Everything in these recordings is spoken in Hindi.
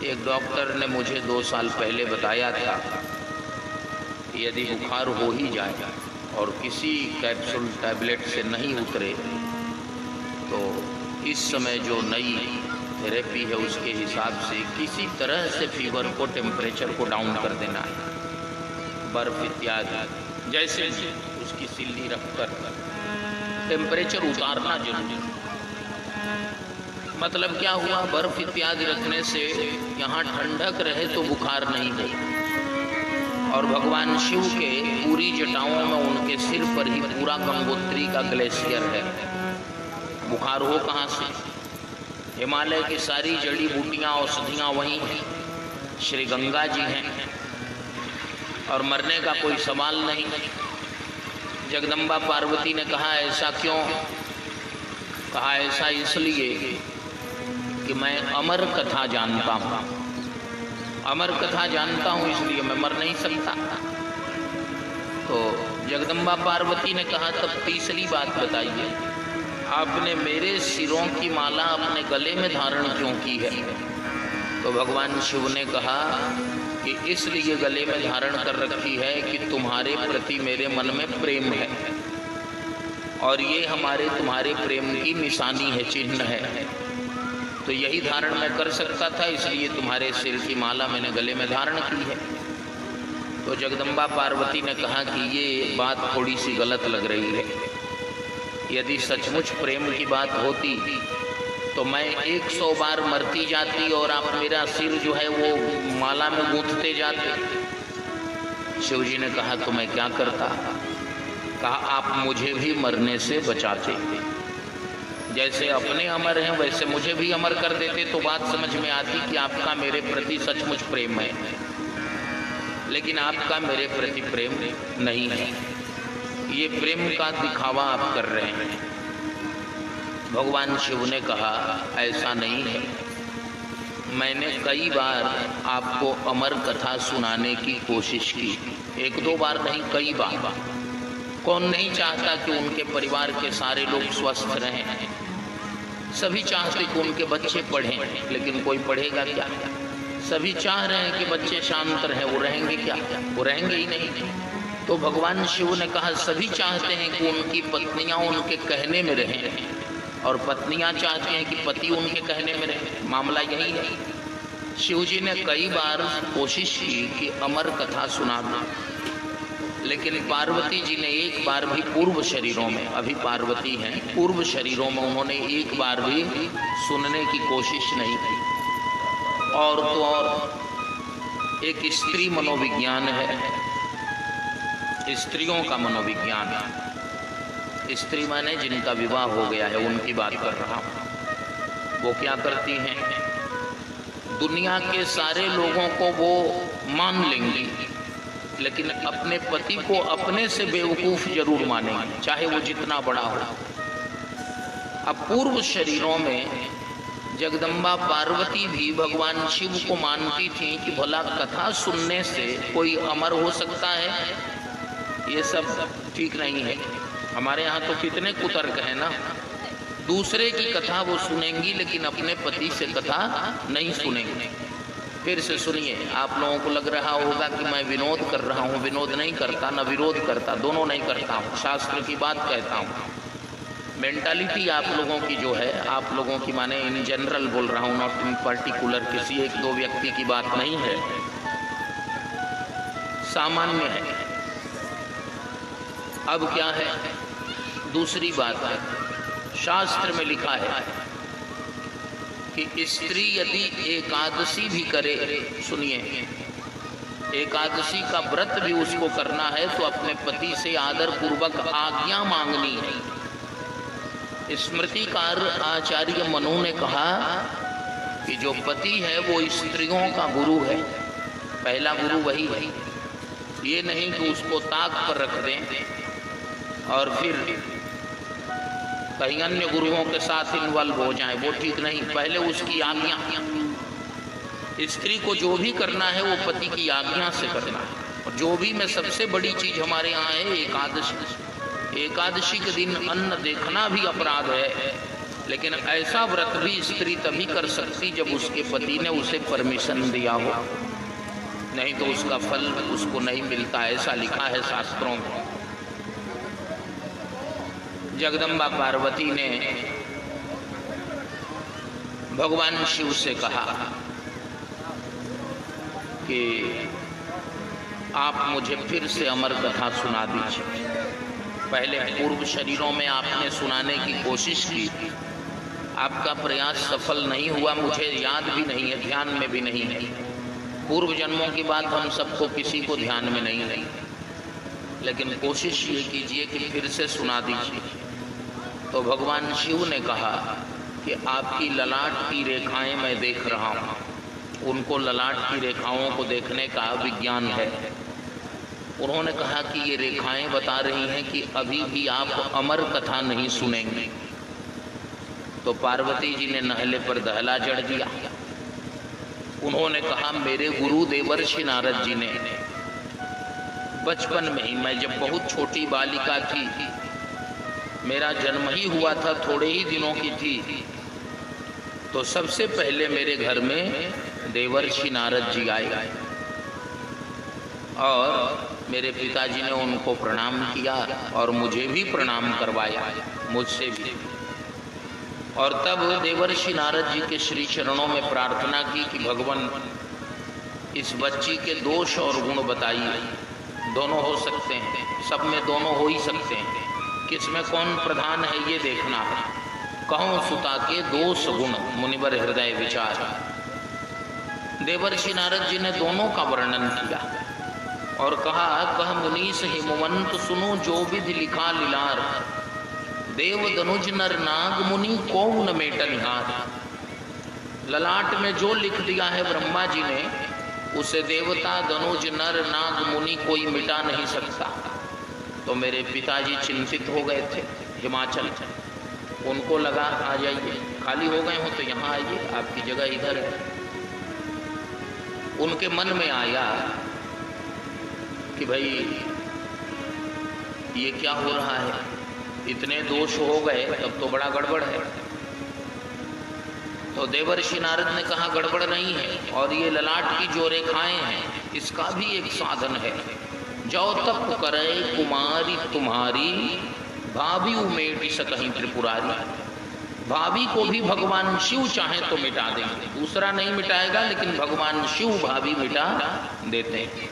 एक डॉक्टर ने मुझे 2 साल पहले बताया था कि यदि बुखार हो ही जाए और किसी कैप्सूल टैबलेट से नहीं उतरे तो इस समय जो नई थेरेपी है उसके हिसाब से किसी तरह से फीवर को, टेम्परेचर को डाउन कर देना है। बर्फ इत्यादि जैसे उसकी सिल्ली रखकर टेम्परेचर उतारना जरूरी। मतलब क्या हुआ, बर्फ इत्यादि रखने से यहाँ ठंडक रहे तो बुखार नहीं हो। और भगवान शिव के पूरी जटाओं में उनके सिर पर ही पूरा गंगोत्री का ग्लेशियर है। बुखार हो कहाँ से? हिमालय की सारी जड़ी बूटियाँ औषधियाँ वहीं हैं, श्री गंगा जी हैं और मरने का कोई सवाल नहीं। जगदम्बा पार्वती ने कहा ऐसा क्यों? कहा ऐसा इसलिए कि मैं अमर कथा जानता हूँ। अमर कथा जानता हूँ इसलिए मैं मर नहीं सकता। तो जगदम्बा पार्वती ने कहा तब तीसरी बात बताइए, आपने मेरे सिरों की माला अपने गले में धारण क्यों की है? तो भगवान शिव ने कहा कि इसलिए गले में धारण कर रखी है कि तुम्हारे प्रति मेरे मन में प्रेम है और ये हमारे तुम्हारे प्रेम की निशानी है, चिन्ह है। तो यही धारण मैं कर सकता था, इसलिए तुम्हारे सिर की माला मैंने गले में धारण की है। तो जगदम्बा पार्वती ने कहा कि ये बात थोड़ी सी गलत लग रही है। यदि सचमुच प्रेम की बात होती तो मैं 100 बार मरती जाती और आप मेरा सिर जो है वो माला में गूंथते जाते। शिवजी ने कहा तो मैं क्या करता? कहा आप मुझे भी मरने से बचाते। जैसे अपने अमर हैं वैसे मुझे भी अमर कर देते तो बात समझ में आती कि आपका मेरे प्रति सचमुच प्रेम है। लेकिन आपका मेरे प्रति प्रेम नहीं है, ये प्रेम का दिखावा आप कर रहे हैं। भगवान शिव ने कहा ऐसा नहीं है, मैंने कई बार आपको अमर कथा सुनाने की कोशिश की, 1-2 बार नहीं, कई बार। कौन नहीं चाहता कि उनके परिवार के सारे लोग स्वस्थ रहें? सभी चाहते कि उनके बच्चे पढ़ें, लेकिन कोई पढ़ेगा क्या? सभी चाह रहे हैं कि बच्चे शांत रहें, वो रहेंगे क्या? वो रहेंगे ही नहीं। तो भगवान शिव ने कहा सभी चाहते हैं कि उनकी पत्नियां उनके कहने में रहें और पत्नियां चाहती हैं कि पति उनके कहने में रहे। मामला यही है। शिव जी ने कई बार कोशिश की कि अमर कथा सुना दूं, लेकिन पार्वती जी ने एक बार भी पूर्व शरीरों में, अभी पार्वती हैं, पूर्व शरीरों में उन्होंने एक बार भी सुनने की कोशिश नहीं की। और तो और एक स्त्री मनोविज्ञान है, स्त्रियों का मनोविज्ञान। स्त्री माने जिनका विवाह हो गया है उनकी बात कर रहा हूँ। वो क्या करती हैं? दुनिया के सारे लोगों को वो मान लेंगी, लेकिन अपने पति को अपने से बेवकूफ़ जरूर मानेंगे, चाहे वो जितना बड़ा हो। अब पूर्व शरीरों में जगदम्बा पार्वती भी भगवान शिव को मानती थी कि भला कथा सुनने से कोई अमर हो सकता है? ये सब ठीक नहीं है। हमारे यहाँ तो कितने कुतर्क हैं ना, दूसरे की कथा वो सुनेंगी लेकिन अपने पति से कथा नहीं सुनेंगे। फिर से सुनिए, आप लोगों को लग रहा होगा कि मैं विनोद कर रहा हूँ। विनोद नहीं करता, न विरोध करता, दोनों नहीं करता हूँ, शास्त्र की बात कहता हूँ। मेंटालिटी आप लोगों की जो है, आप लोगों की माने इन जनरल बोल रहा हूँ, नॉट इन पर्टिकुलर, किसी 1-2 व्यक्ति की बात नहीं है, सामान्य है। अब क्या है? दूसरी बात है, शास्त्र में लिखा है कि स्त्री यदि एकादशी भी करे, सुनिए, एकादशी का व्रत भी उसको करना है तो अपने पति से आदर पूर्वक आज्ञा मांगनी है। स्मृतिकार आचार्य मनु ने कहा कि जो पति है वो स्त्रियों का गुरु है, पहला गुरु वही है। ये नहीं कि उसको ताक पर रख दें और फिर कहीं अन्य गुरुओं के साथ इन्वॉल्व हो जाए, वो ठीक नहीं। पहले उसकी आज्ञा, स्त्री को जो भी करना है वो पति की आज्ञा से करना है। और जो भी में सबसे बड़ी चीज हमारे यहाँ है एकादशी। एकादशी के दिन अन्न देखना भी अपराध है लेकिन ऐसा व्रत भी स्त्री तभी कर सकती जब उसके पति ने उसे परमिशन दिया हो, नहीं तो उसका फल उसको नहीं मिलता, ऐसा लिखा है शास्त्रों में। जगदम्बा पार्वती ने भगवान शिव से कहा कि आप मुझे फिर से अमर कथा सुना दीजिए। पहले पूर्व शरीरों में आपने सुनाने की कोशिश की, आपका प्रयास सफल नहीं हुआ, मुझे याद भी नहीं है, ध्यान में भी नहीं है। पूर्व जन्मों की बात हम सबको किसी को ध्यान में नहीं है, लेकिन कोशिश ये कीजिए कि फिर से सुना दीजिए। तो भगवान शिव ने कहा कि आपकी ललाट की रेखाएं मैं देख रहा हूँ। उनको ललाट की रेखाओं को देखने का विज्ञान है। उन्होंने कहा कि ये रेखाएं बता रही हैं कि अभी भी आप अमर कथा नहीं सुनेंगे। तो पार्वती जी ने नहले पर दहला जड़ दिया। उन्होंने कहा, मेरे गुरु देवर्षि नारद जी ने बचपन में ही, मैं जब बहुत छोटी बालिका थी, मेरा जन्म ही हुआ था, थोड़े ही दिनों की थी, तो सबसे पहले मेरे घर में देवर्षि नारद जी आए और मेरे पिताजी ने उनको प्रणाम किया और मुझे भी प्रणाम करवाया, मुझसे भी। और तब देवर्षि नारद जी के श्री चरणों में प्रार्थना की कि भगवान इस बच्ची के दोष और गुण बताइए। दोनों हो सकते हैं, सब में दोनों हो ही सकते हैं, किसमें कौन प्रधान है ये देखना है। कहूँ सुता के दोष गुण मुनिवर हृदय विचार। देवर्षि नारद जी ने दोनों का वर्णन किया और कहा, कह मुनीस हिमवंत सुनो जो विधि लिखा लीलार, देव दनुज नर नाग मुनि को न मेटनिहार। ललाट में जो लिख दिया है ब्रह्मा जी ने, उसे देवता दनुज नर नाग मुनि कोई मिटा नहीं सकता। तो मेरे पिताजी चिंतित हो गए थे हिमाचल। उनको लगा आ जाइए, खाली हो गए हो तो यहाँ आइए, आपकी जगह इधर है। उनके मन में आया कि भाई ये क्या हो रहा है, इतने दोष हो गए तब तो बड़ा गड़बड़ है। तो देवर्षि नारद ने कहा, गड़बड़ नहीं है, और ये ललाट की जो रेखाएं हैं इसका भी एक साधन है। जो तप करे कुमारी तुम्हारी, भाभी उमेटी सकहीं त्रिपुरारी। भाभी को भी भगवान शिव चाहे तो मिटा देंगे, दूसरा नहीं मिटाएगा, लेकिन भगवान शिव भाभी मिटा देते हैं।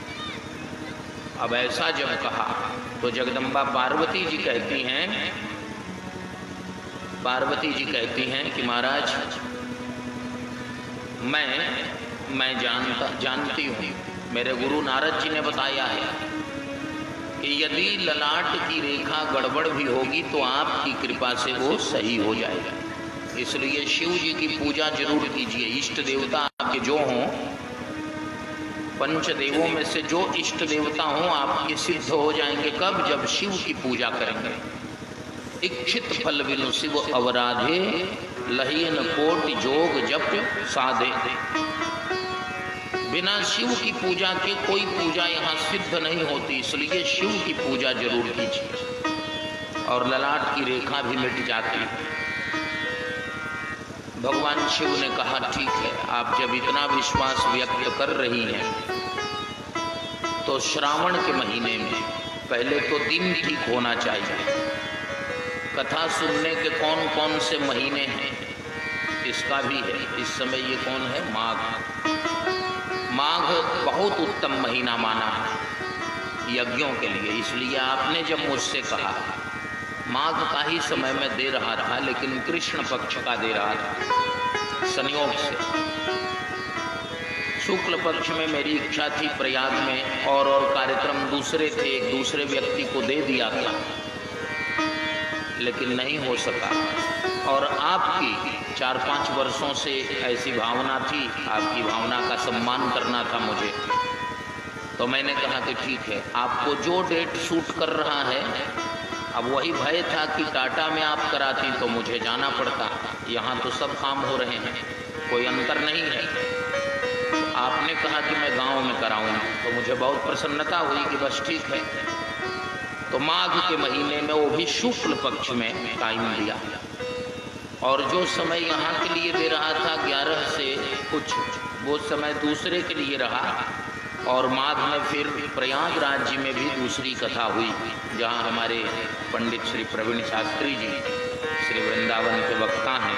अब ऐसा जब कहा तो जगदम्बा पार्वती जी कहती हैं कि महाराज मैं जानती हूँ, मेरे गुरु नारद जी ने बताया है कि यदि ललाट की रेखा गड़बड़ भी होगी तो आपकी कृपा से वो सही हो जाएगा। इसलिए शिव जी की पूजा जरूर कीजिए। इष्ट देवता आपके जो हों, पंचदेवों में से जो इष्ट देवता हों आपके सिद्ध हो जाएंगे। कब? जब शिव की पूजा करेंगे। इच्छित फल बिनु शिव अवराधे, लहियन कोटि जोग जप साधे। बिना शिव की पूजा के कोई पूजा यहाँ सिद्ध नहीं होती, इसलिए शिव की पूजा जरूर कीजिए और ललाट की रेखा भी मिट जाती है। भगवान शिव ने कहा, ठीक है, आप जब इतना विश्वास व्यक्त कर रही हैं तो श्रावण के महीने में पहले तो दिन ठीक होना चाहिए। कथा सुनने के कौन कौन से महीने हैं इसका भी है। इस समय ये कौन है? माघ। माघ बहुत उत्तम महीना माना है यज्ञों के लिए, इसलिए आपने जब मुझसे कहा, माघ का ही समय मैं दे रहा था, लेकिन कृष्ण पक्ष का दे रहा था संयोग से। शुक्ल पक्ष में मेरी इच्छा थी प्रयाग में, और कार्यक्रम दूसरे थे, एक दूसरे व्यक्ति को दे दिया था, लेकिन नहीं हो सका। और आपकी 4-5 वर्षों से ऐसी भावना थी, आपकी भावना का सम्मान करना था मुझे। तो मैंने कहा कि ठीक है, आपको जो डेट सूट कर रहा है। अब वही भय था कि टाटा में आप कराती तो मुझे जाना पड़ता, यहाँ तो सब काम हो रहे हैं, कोई अंतर नहीं है। आपने कहा कि मैं गांव में कराऊंगी, तो मुझे बहुत प्रसन्नता हुई कि बस ठीक है। तो माघ के महीने में, वो भी शुक्ल पक्ष में टाइम दिया। और जो समय यहाँ के लिए दे रहा था 11 से कुछ, वो समय दूसरे के लिए रहा। और माघ में फिर प्रयाग राज्य में भी दूसरी कथा हुई, जहाँ हमारे पंडित श्री प्रवीण शास्त्री जी श्री वृंदावन के वक्ता हैं।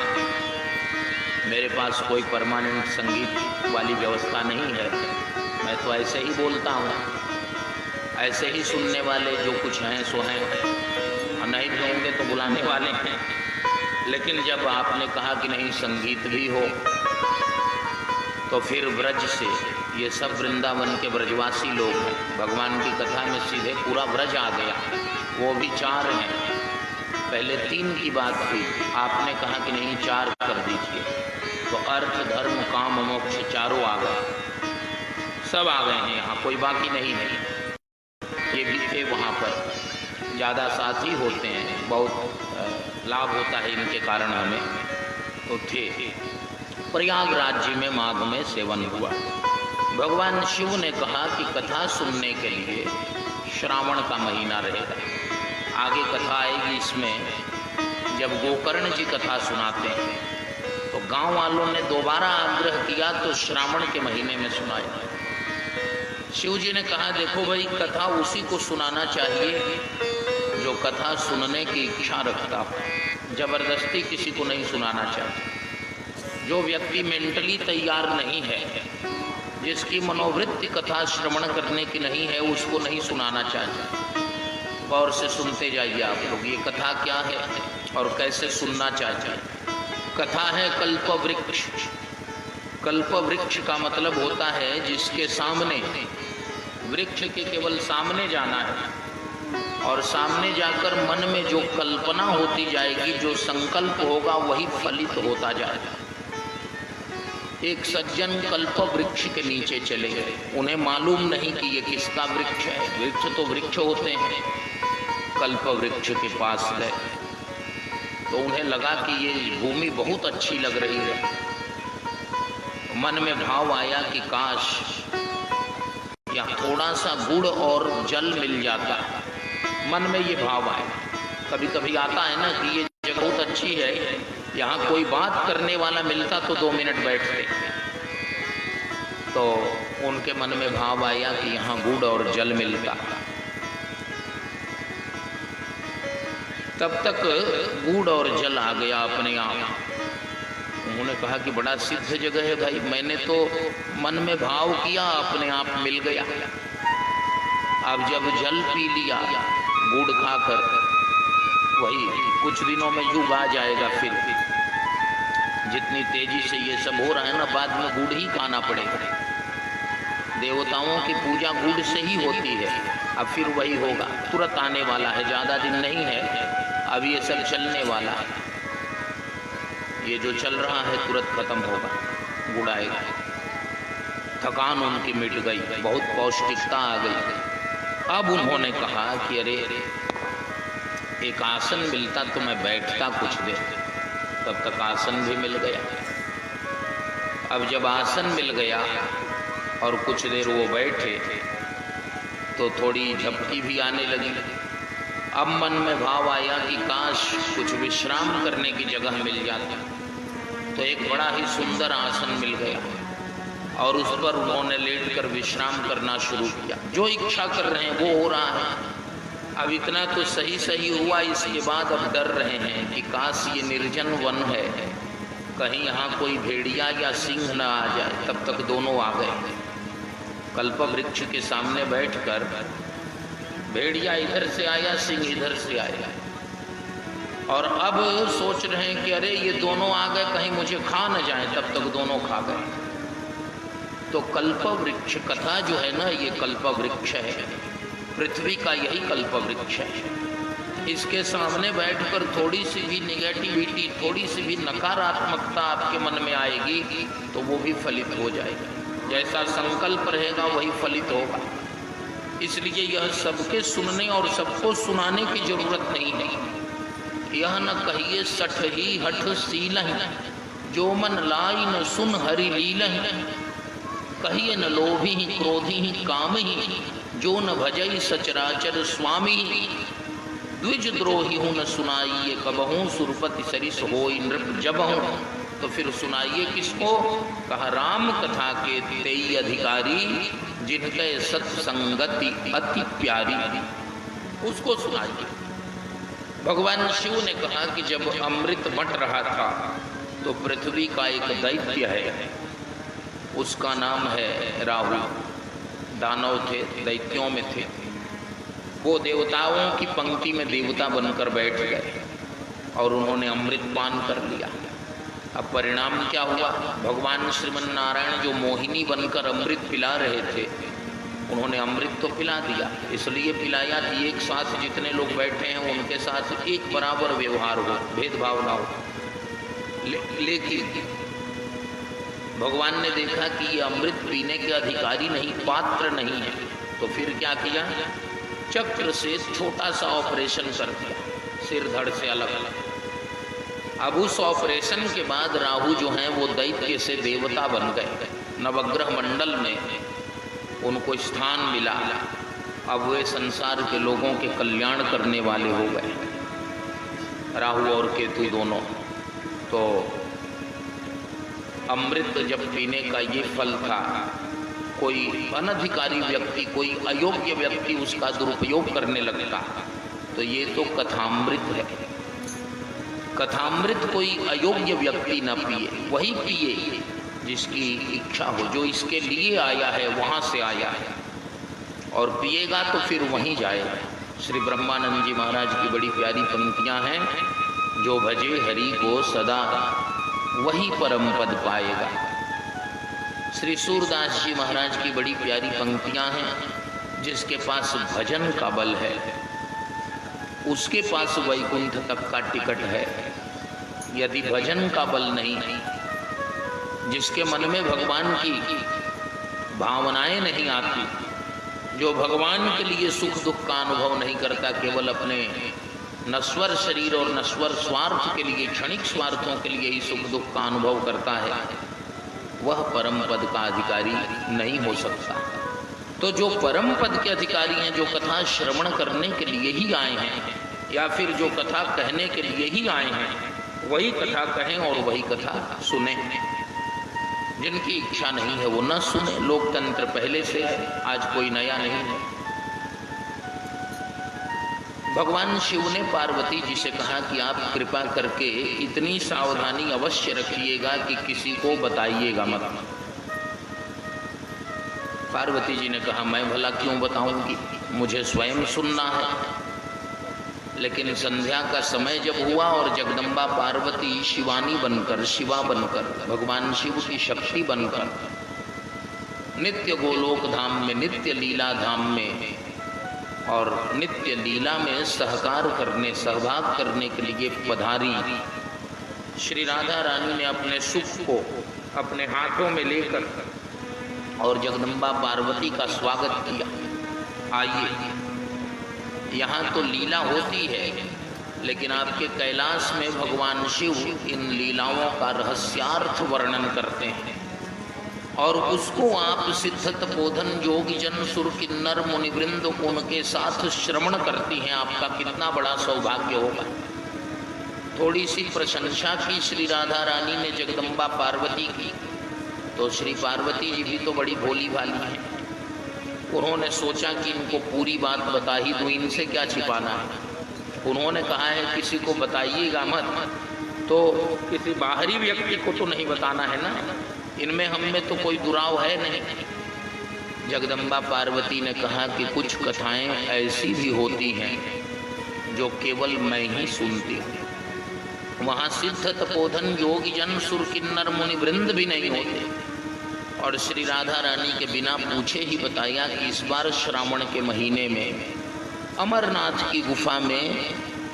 मेरे पास कोई परमानेंट संगीत वाली व्यवस्था नहीं है, मैं तो ऐसे ही बोलता हूँ, ऐसे ही सुनने वाले जो कुछ हैं सो हैं, और नहीं भी होंगे तो बुलाने वाले हैं। लेकिन जब आपने कहा कि नहीं संगीत भी हो, तो फिर ब्रज से, ये सब वृंदावन के ब्रजवासी लोग हैं, भगवान की कथा में सीधे पूरा ब्रज आ गया। वो भी 4 हैं, पहले 3 की बात हुई, आपने कहा कि नहीं 4 कर दीजिए, तो अर्थ धर्म काम मोक्ष चारों आ गए, सब आ गए हैं यहाँ, कोई बाकी नहीं है। ये भी थे वहाँ पर, ज़्यादा साथी होते हैं, बहुत लाभ होता है इनके कारण हमें, तो थे। प्रयाग राज्य में माघ में सेवन हुआ। भगवान शिव ने कहा कि कथा सुनने के लिए श्रावण का महीना रहेगा। आगे कथा आएगी इसमें, जब गोकर्ण जी कथा सुनाते हैं तो गांव वालों ने दोबारा आग्रह किया तो श्रावण के महीने में सुनाया। शिव जी ने कहा देखो भाई, कथा उसी को सुनाना चाहिए जो कथा सुनने की इच्छा रखता हो, जबरदस्ती किसी को नहीं सुनाना चाहिए। जो व्यक्ति मेंटली तैयार नहीं है, जिसकी मनोवृत्ति कथा श्रवण करने की नहीं है, उसको नहीं सुनाना चाहिए। गौर से सुनते जाइए आप लोग, ये कथा क्या है और कैसे सुनना चाहिए। कथा है कल्प वृक्ष। कल्प वृक्ष का मतलब होता है जिसके सामने, वृक्ष के केवल सामने जाना है और सामने जाकर मन में जो कल्पना होती जाएगी, जो संकल्प होगा वही फलित होता जाएगा। एक सज्जन कल्प वृक्ष के नीचे चले गए, उन्हें मालूम नहीं कि ये किसका वृक्ष है, वृक्ष तो वृक्ष होते हैं। कल्प वृक्ष के पास गए तो उन्हें लगा कि ये भूमि बहुत अच्छी लग रही है। मन में भाव आया कि काश यहाँ थोड़ा सा गुड़ और जल मिल जाता। मन में ये भाव आया, कभी कभी आता है ना कि ये जगह बहुत अच्छी है, यहाँ कोई बात करने वाला मिलता तो 2 मिनट बैठते। तो उनके मन में भाव आया कि यहाँ गुड़ और जल मिलता। तब तक गुड़ और जल आ गया अपने आप। उन्होंने कहा कि बड़ा सिद्ध जगह है भाई, मैंने तो मन में भाव किया, अपने आप मिल गया। अब जब जल पी लिया गुड़ खाकर, वही कुछ दिनों में युग आ जाएगा। फिर जितनी तेजी से ये सब हो रहा है ना, बाद में गुड़ ही खाना पड़ेगा। देवताओं की पूजा गुड़ से ही होती है। अब फिर वही होगा, तुरंत आने वाला है, ज़्यादा दिन नहीं है। अब ये सब चलने वाला है, ये जो चल रहा है तुरंत खत्म होगा, गुड़ आएगा। थकान उनकी मिट गई, बहुत पौष्टिकता आ गई। अब उन्होंने कहा कि अरे एक आसन मिलता तो मैं बैठता कुछ देर। तब तक आसन भी मिल गया। अब जब आसन मिल गया और कुछ देर वो बैठे तो थोड़ी झपकी भी आने लगी। अब मन में भाव आया कि काश कुछ विश्राम करने की जगह मिल जाती। तो एक बड़ा ही सुंदर आसन मिल गया और उस पर उन्होंने लेटकर विश्राम करना शुरू किया। जो इच्छा कर रहे हैं वो हो रहा है। अब इतना तो सही सही हुआ, इसके बाद अब डर रहे हैं कि काश ये निर्जन वन है, कहीं यहाँ कोई भेड़िया या सिंह न आ जाए। तब तक दोनों आ गए। कल्प वृक्ष के सामने बैठकर भेड़िया इधर से आया, सिंह इधर से आया, और अब सोच रहे हैं कि अरे ये दोनों आ गए, कहीं मुझे खा न जाए। तब तक दोनों खा गए। तो कल्प वृक्ष कथा जो है ना, ये कल्प वृक्ष है, पृथ्वी का यही कल्प वृक्ष है। इसके सामने बैठकर थोड़ी सी भी निगेटिविटी, थोड़ी सी भी नकारात्मकता आपके मन में आएगी तो वो भी फलित हो जाएगा। जैसा संकल्प रहेगा वही फलित होगा। इसलिए यह सबके सुनने और सबको सुनाने की जरूरत नहीं है। यह न कहिए सठ ही हठ सीलहि, जो मन लाई न सुन हरि लीलहि। कहिए न लोभी क्रोधी काम ही, जो न भजई सचराचर स्वामी। द्विज द्रोही हूँ न सुनाइए कबहूँ, सुरपति सरिस होई नृप जबहूँ। तो फिर सुनाइए किसको? कहा राम कथा के तेई अधिकारी, जिनके सत्संगति अति प्यारी, उसको सुनाइए। भगवान शिव ने कहा कि जब अमृत बंट रहा था तो पृथ्वी का एक दैत्य है, उसका नाम है राहु। दानव थे, दैत्यों में थे। वो देवताओं की पंक्ति में देवता बनकर बैठ गए और उन्होंने अमृत पान कर लिया। अब परिणाम क्या हुआ? भगवान श्रीमन नारायण जो मोहिनी बनकर अमृत पिला रहे थे, उन्होंने अमृत तो पिला दिया। इसलिए पिलाया कि एक साथ जितने लोग बैठे हैं उनके साथ एक बराबर व्यवहार हो, भेदभाव ना हो। लेकिन भगवान ने देखा कि ये अमृत पीने के अधिकारी नहीं, पात्र नहीं है, तो फिर क्या किया? चक्र से छोटा सा ऑपरेशन कर दिया, सिर धड़ से अलग अलग। अब उस ऑपरेशन के बाद राहु जो हैं वो दैत्य से देवता बन गए। नवग्रह मंडल में उनको स्थान मिला। अब वे संसार के लोगों के कल्याण करने वाले हो गए, राहु और केतु दोनों। तो अमृत जब पीने का ये फल था, कोई अनधिकारी व्यक्ति, कोई अयोग्य व्यक्ति उसका दुरुपयोग करने लगता, तो ये तो कथामृत है। कथामृत कोई अयोग्य व्यक्ति न पिए, वही पिए जिसकी इच्छा हो, जो इसके लिए आया है वहाँ से आया है, और पिएगा तो फिर वहीं जाएगा। श्री ब्रह्मानंद जी महाराज की बड़ी प्यारी पंक्तियाँ हैं, जो भजे हरि को सदा वही परम पद पाएगा। श्री सूरदास जी महाराज की बड़ी प्यारी पंक्तियाँ हैं, जिसके पास भजन का बल है उसके पास वैकुंठ तक का टिकट है। यदि भजन का बल नहीं, जिसके मन में भगवान की भावनाएं नहीं आती, जो भगवान के लिए सुख दुख का अनुभव नहीं करता, केवल अपने नश्वर शरीर और नश्वर स्वार्थ के लिए, क्षणिक स्वार्थों के लिए ही सुख दुख का अनुभव करता है, वह परम पद का अधिकारी नहीं हो सकता। तो जो परम पद के अधिकारी हैं, जो कथा श्रवण करने के लिए ही आए हैं, या फिर जो कथा कहने के लिए ही आए हैं, वही कथा कहें और वही कथा सुने। जिनकी इच्छा नहीं है वो न सुने। लोकतंत्र पहले से है, आज कोई नया नहीं है। भगवान शिव ने पार्वती जी से कहा कि आप कृपा करके इतनी सावधानी अवश्य रखिएगा कि किसी को बताइएगा मत। पार्वती जी ने कहा, मैं भला क्यों बताऊंगी, मुझे स्वयं सुनना है। लेकिन संध्या का समय जब हुआ और जगदम्बा पार्वती शिवानी बनकर, शिवा बनकर, भगवान शिव की शक्ति बनकर नित्य गोलोक धाम में, नित्य लीला धाम में और नित्य लीला में सहकार करने, सहभाग करने के लिए पधारी, श्री राधा रानी ने अपने सुख को अपने हाथों में लेकर और जगदम्बा पार्वती का स्वागत किया। आइए, यहाँ तो लीला होती है, लेकिन आपके कैलाश में भगवान शिव इन लीलाओं का रहस्यार्थ वर्णन करते हैं, और उसको आप सिद्ध तपोधन योगी जन सुर किन्नर मुनिवृंद उनके साथ श्रवण करती हैं। आपका कितना बड़ा सौभाग्य होगा। थोड़ी सी प्रशंसा की श्री राधा रानी ने जगदम्बा पार्वती की, तो श्री पार्वती जी भी तो बड़ी भोली भाली हैं। उन्होंने सोचा कि इनको पूरी बात बता ही दूँ, इनसे क्या छिपाना है। उन्होंने कहा है किसी को बताइएगा मत, तो किसी बाहरी व्यक्ति को तो नहीं बताना है ना, इनमें हम में तो कोई दुराव है नहीं। जगदम्बा पार्वती ने कहा कि कुछ कथाएं ऐसी भी होती हैं जो केवल मैं ही सुनती हूँ। वहाँ सिद्ध तपोधन योगी जन सुर किन्नर मुनि वृंद भी नहीं होते। और श्री राधा रानी के बिना पूछे ही बताया कि इस बार श्रावण के महीने में अमरनाथ की गुफा में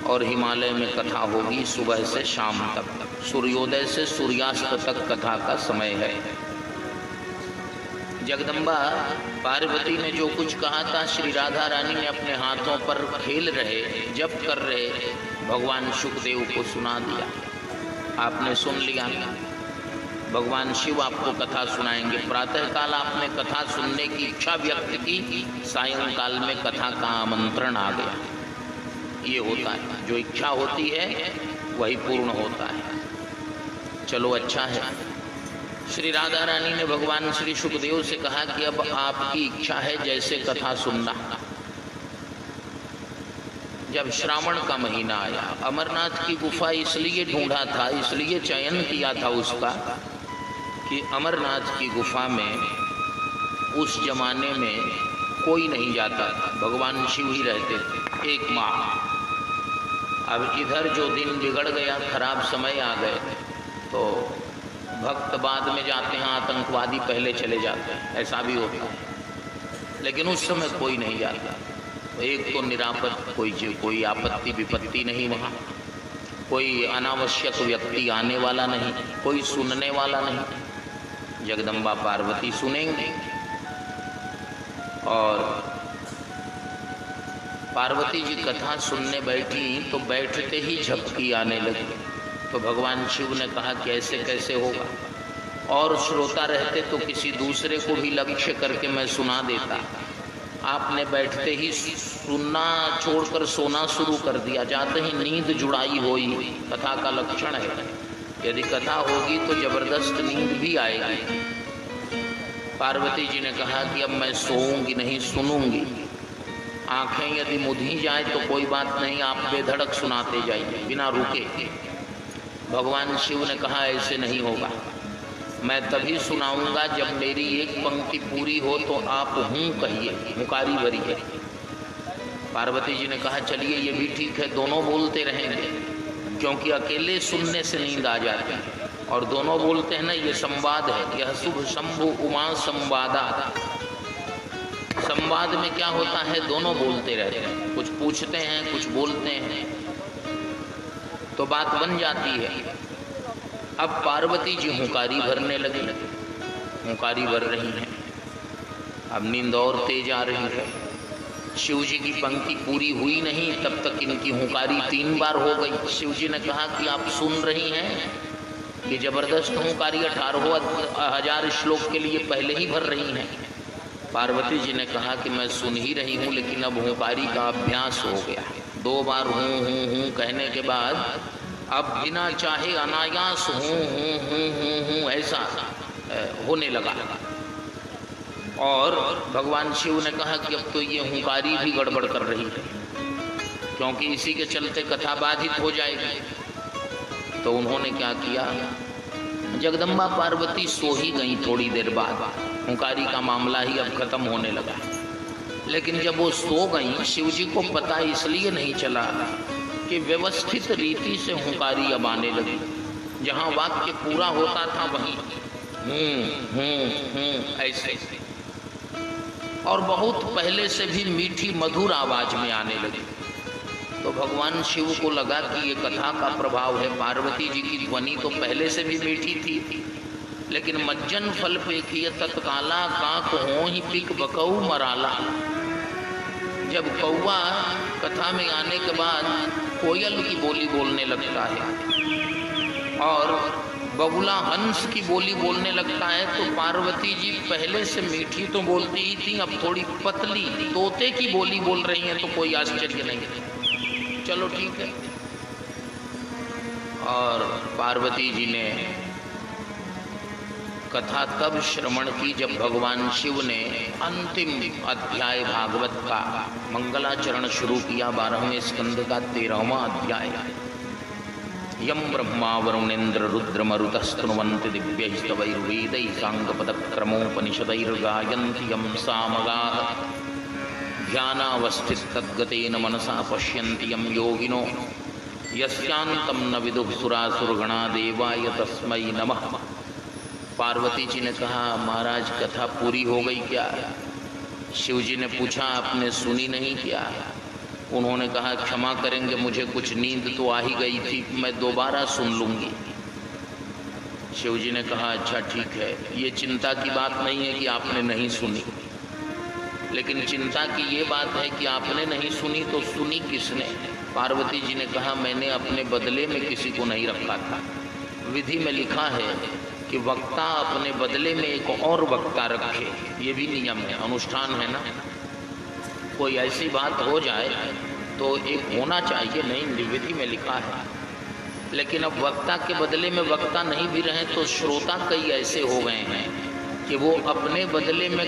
और हिमालय में कथा होगी, सुबह से शाम तक, सूर्योदय से सूर्यास्त तक कथा का समय है। जगदम्बा पार्वती ने जो कुछ कहा था, श्री राधा रानी ने अपने हाथों पर खेल रहे, जप कर रहे भगवान शुकदेव को सुना दिया। आपने सुन लिया। भगवान शिव आपको कथा सुनाएंगे। प्रातःकाल आपने कथा सुनने की इच्छा व्यक्त की, सायंकाल में कथा का आमंत्रण आ गया। ये होता है, जो इच्छा होती है वही पूर्ण होता है। चलो अच्छा है। श्री राधा रानी ने भगवान श्री सुखदेव से कहा कि अब आपकी इच्छा है जैसे कथा सुनना। जब श्रावण का महीना आया, अमरनाथ की गुफा इसलिए ढूंढा था, इसलिए चयन किया था उसका कि अमरनाथ की गुफा में उस जमाने में कोई नहीं जाता था, भगवान शिव ही रहते थे 1 माह। अब इधर जो दिन बिगड़ गया, खराब समय आ गए, तो भक्त बाद में जाते हैं, आतंकवादी पहले चले जाते हैं, ऐसा भी होता है। लेकिन उस समय कोई नहीं जाता। तो एक तो निरापद, कोई आपत्ति विपत्ति नहीं वहाँ, कोई अनावश्यक व्यक्ति आने वाला नहीं, कोई सुनने वाला नहीं। जगदम्बा पार्वती सुनेंगे। और पार्वती जी कथा सुनने बैठी तो बैठते ही झपकी आने लगी। तो भगवान शिव ने कहा कि ऐसे कैसे होगा, और श्रोता रहते तो किसी दूसरे को भी लक्ष्य करके मैं सुना देता। आपने बैठते ही सुनना छोड़कर सोना शुरू कर दिया, जाते ही नींद जुड़ाई हुई कथा का लक्षण है। यदि कथा होगी तो जबरदस्त नींद भी आएगी। पार्वती जी ने कहा कि अब मैं सोऊंगी नहीं, सुनूंगी। आंखें यदि मुधी जाए तो कोई बात नहीं, आप बेधड़क सुनाते जाइए बिना रुके। भगवान शिव ने कहा ऐसे नहीं होगा, मैं तभी सुनाऊंगा जब मेरी एक पंक्ति पूरी हो तो आप हूँ कहिए, हुंकारी भरिए। पार्वती जी ने कहा चलिए ये भी ठीक है, दोनों बोलते रहेंगे, क्योंकि अकेले सुनने से नींद आ जाती है, और दोनों बोलते हैं ना, ये संवाद है। यह शुभ शंभु उमा संवादा। संवाद में क्या होता है, दोनों बोलते रहते हैं, कुछ पूछते हैं कुछ बोलते हैं, तो बात बन जाती है। अब पार्वती जी हुंकारी भरने लगी, हुंकारी भर रही हैं। अब नींद और तेज आ रही है। शिव जी की पंक्ति पूरी हुई नहीं तब तक इनकी हुंकारी 3 बार हो गई। शिव जी ने कहा कि आप सुन रही हैं, ये जबरदस्त हुंकारी 18,000 श्लोक के लिए पहले ही भर रही हैं। पार्वती जी ने कहा कि मैं सुन ही रही हूँ, लेकिन अब हुंकारी का अभ्यास हो गया। 2 बार हूँ कहने के बाद अब बिना चाहे अनायास हूँ ऐसा होने लगा। और भगवान शिव ने कहा कि अब तो ये हुंकारी भी गड़बड़ कर रही है, क्योंकि इसी के चलते कथा बाधित हो जाएगी। तो उन्होंने क्या किया, जगदम्बा पार्वती सो ही गई थोड़ी देर बाद, हुंकारी का मामला ही अब खत्म होने लगा। लेकिन जब वो सो गई, शिव जी को पता इसलिए नहीं चला कि व्यवस्थित रीति से हुंकारी अब आने लगी। जहाँ वाक्य पूरा होता था वहीं ऐसे, और बहुत पहले से भी मीठी मधुर आवाज में आने लगी। तो भगवान शिव को लगा कि ये कथा का प्रभाव है। पार्वती जी की ध्वनि तो पहले से भी मीठी थी, लेकिन मज्जन फल पेखिए तत्काला काक हो ही पिक बकऊ मराला। जब कौवा कथा में आने के बाद कोयल की बोली बोलने लगता है और बगुला हंस की बोली बोलने लगता है, तो पार्वती जी पहले से मीठी तो बोलती ही थी, अब थोड़ी पतली तोते की बोली बोल रही हैं, तो कोई आश्चर्य नहीं। चलो ठीक है। और पार्वती जी ने कथा तब श्रवण की जब भगवान शिव ने अंतिम अध्याय भागवत का मंगलाचरण शुरू किया। 12वें स्कंद का 13वां अध्याय। यम ब्रह्मा वरुणेन्द्र रुद्र मरुतस्तुन्वन्ति दिव्यैस्तवैर्वेदैः साङ्गपदक्रमोपनिषदैर्गायन्ति यं सामगाः ध्यानावस्थिततद्गतेन मनसा पश्यन्ति यं योगिनो यस्यान्तं न विदुः सुरासुरगणा देवाय तस्मै नमः। पार्वती जी ने कहा महाराज कथा पूरी हो गई क्या? शिव जी ने पूछा आपने सुनी नहीं क्या? उन्होंने कहा क्षमा करेंगे, मुझे कुछ नींद तो आ ही गई थी, मैं दोबारा सुन लूँगी। शिव जी ने कहा अच्छा ठीक है, ये चिंता की बात नहीं है कि आपने नहीं सुनी, लेकिन चिंता की ये बात है कि आपने नहीं सुनी तो सुनी किसने? पार्वती जी ने कहा मैंने अपने बदले में किसी को नहीं रखा था। विधि में लिखा है कि वक्ता अपने बदले में एक और वक्ता रखे, ये भी नियम है, अनुष्ठान है ना। कोई ऐसी बात हो जाए तो एक होना चाहिए, नहीं विधि में लिखा है। लेकिन अब वक्ता के बदले में वक्ता नहीं भी रहे तो श्रोता कई ऐसे हो गए हैं कि वो अपने बदले में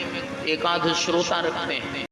एकाध श्रोता रखते हैं।